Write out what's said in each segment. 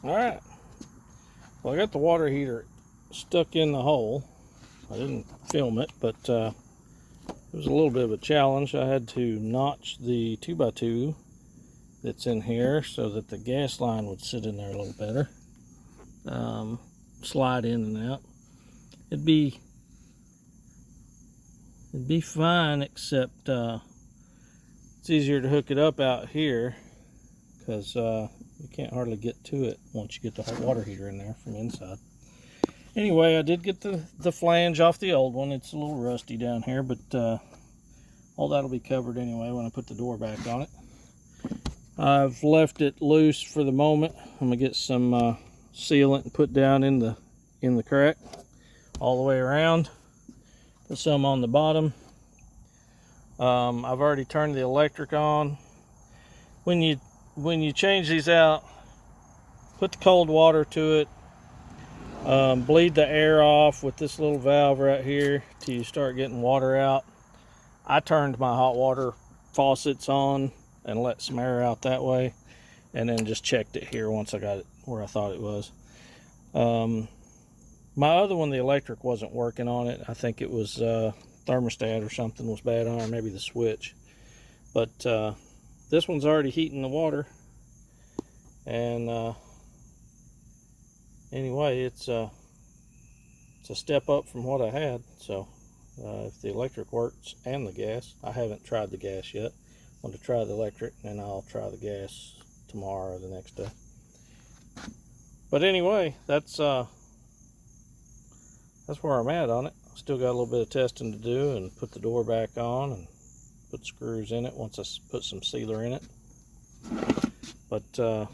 Alright, well, I got the water heater stuck in the hole. I didn't film it, but it was a little bit of a challenge. I had to notch the 2x2 that's in here so that the gas line would sit in there a little better. Slide in and out. It'd be fine, except it's easier to hook it up out here because you can't hardly get to it once you get the hot water heater in there from inside. Anyway, I did get the flange off the old one. It's a little rusty down here, but all that'll be covered anyway when I put the door back on it. I've left it loose for the moment. I'm gonna get some sealant and put down in the crack all the way around. Put some on the bottom. I've already turned the electric on. When you change these out, put the cold water to it. Bleed the air off with this little valve right here till you start getting water out. I turned my hot water faucets on and let some air out that way, and then just checked it here once I got it where I thought it was. My other one, the electric wasn't working on it. I think it was thermostat or something was bad on, or maybe the switch. But this one's already heating the water, and anyway, it's a step up from what I had. So if the electric works and the gas, I haven't tried the gas yet. I want to try the electric, and I'll try the gas tomorrow or the next day. But anyway, that's where I'm at on it. Still got a little bit of testing to do and put the door back on and put screws in it once I put some sealer in it. But we're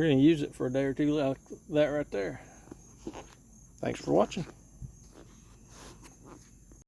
going to use it for a day or two like that right there. Thanks for watching.